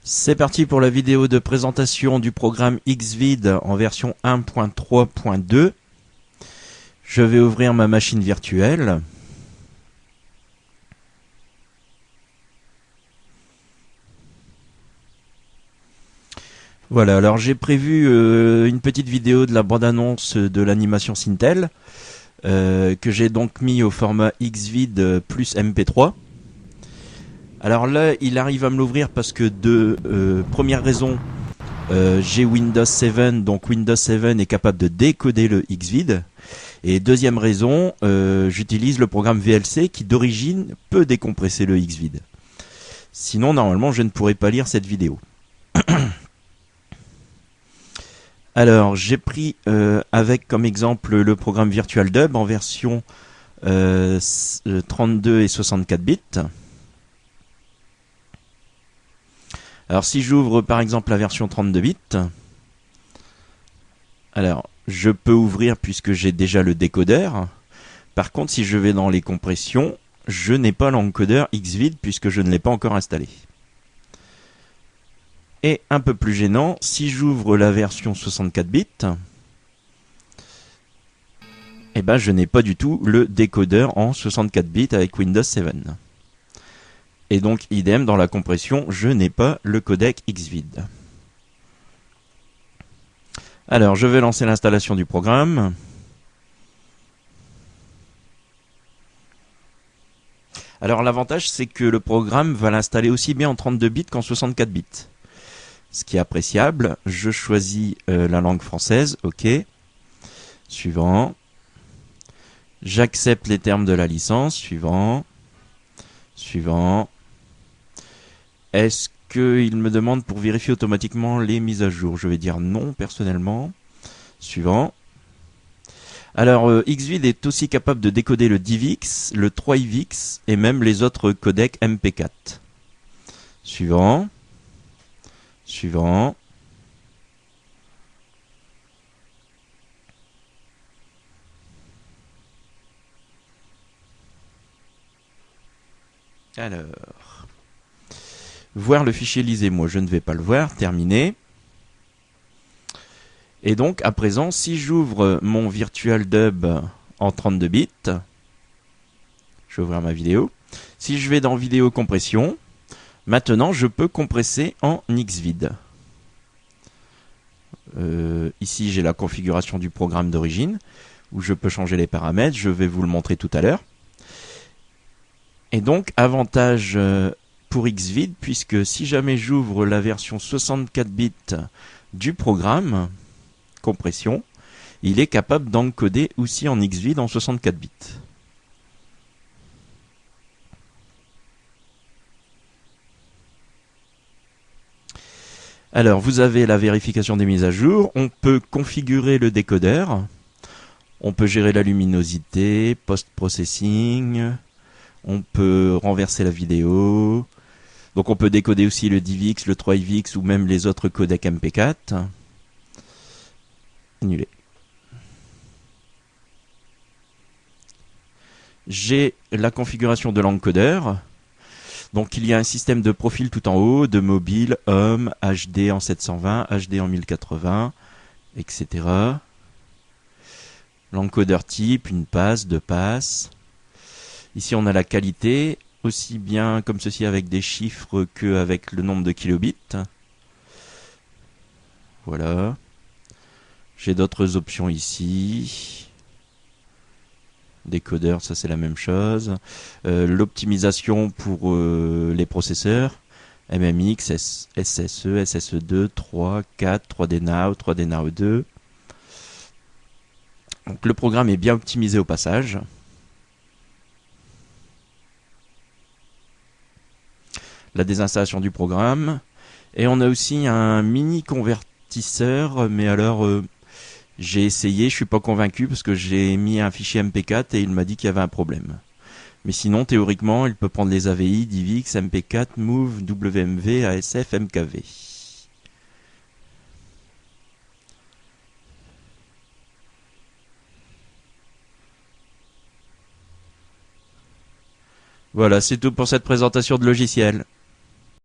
C'est parti pour la vidéo de présentation du programme Xvid en version 1.3.2. Je vais ouvrir ma machine virtuelle. Voilà, alors j'ai prévu une petite vidéo de la bande-annonce de l'animation Sintel que j'ai donc mis au format Xvid plus MP3. Alors là, il arrive à me l'ouvrir parce que première raison, j'ai Windows 7, donc Windows 7 est capable de décoder le Xvid. Et deuxième raison, j'utilise le programme VLC qui d'origine peut décompresser le Xvid. Sinon, normalement, je ne pourrais pas lire cette vidéo. Alors, j'ai pris avec comme exemple le programme VirtualDub en version 32 et 64 bits. Alors, si j'ouvre par exemple la version 32 bits, alors je peux ouvrir puisque j'ai déjà le décodeur. Par contre, si je vais dans les compressions, je n'ai pas l'encodeur Xvid puisque je ne l'ai pas encore installé. Et un peu plus gênant, si j'ouvre la version 64 bits, eh ben je n'ai pas du tout le décodeur en 64 bits avec Windows 7. Et donc, idem, dans la compression, je n'ai pas le codec Xvid. Alors, je vais lancer l'installation du programme. Alors, l'avantage, c'est que le programme va l'installer aussi bien en 32 bits qu'en 64 bits. Ce qui est appréciable. Je choisis la langue française. OK. Suivant. J'accepte les termes de la licence. Suivant. Suivant. Est-ce qu'il me demande pour vérifier automatiquement les mises à jour? Je vais dire non personnellement. Suivant. Alors, Xvid est aussi capable de décoder le DivX, le 3ivX et même les autres codecs MP4. Suivant. Suivant. Alors. Voir le fichier lisez-moi, je ne vais pas le voir. Terminé. Et donc, à présent, si j'ouvre mon VirtualDub en 32 bits, je vais ouvrir ma vidéo. Si je vais dans vidéo compression, maintenant je peux compresser en Xvid. Ici, j'ai la configuration du programme d'origine, où je peux changer les paramètres. Je vais vous le montrer tout à l'heure. Et donc, avantage pour Xvid, puisque si jamais j'ouvre la version 64 bits du programme, compression, il est capable d'encoder aussi en Xvid en 64 bits. Alors, vous avez la vérification des mises à jour. On peut configurer le décodeur. On peut gérer la luminosité, post-processing. On peut renverser la vidéo. Donc on peut décoder aussi le DivX, le 3ivX ou même les autres codecs MP4. Annuler. J'ai la configuration de l'encodeur. Donc il y a un système de profil tout en haut, de mobile, homme, HD en 720, HD en 1080, etc. L'encodeur type, une passe, deux passes. Ici on a la qualité, aussi bien comme ceci avec des chiffres qu'avec le nombre de kilobits. Voilà. J'ai d'autres options ici. Décodeur, ça c'est la même chose. L'optimisation pour les processeurs. MMX, SSE, SSE2, 3, 4, 3D Now, 3D Now 2. Donc le programme est bien optimisé au passage. La désinstallation du programme. Et on a aussi un mini convertisseur, mais alors j'ai essayé, je suis pas convaincu parce que j'ai mis un fichier MP4 et il m'a dit qu'il y avait un problème. Mais sinon, théoriquement, il peut prendre les AVI, DivX, MP4, Move, WMV, ASF, MKV. Voilà, c'est tout pour cette présentation de logiciel.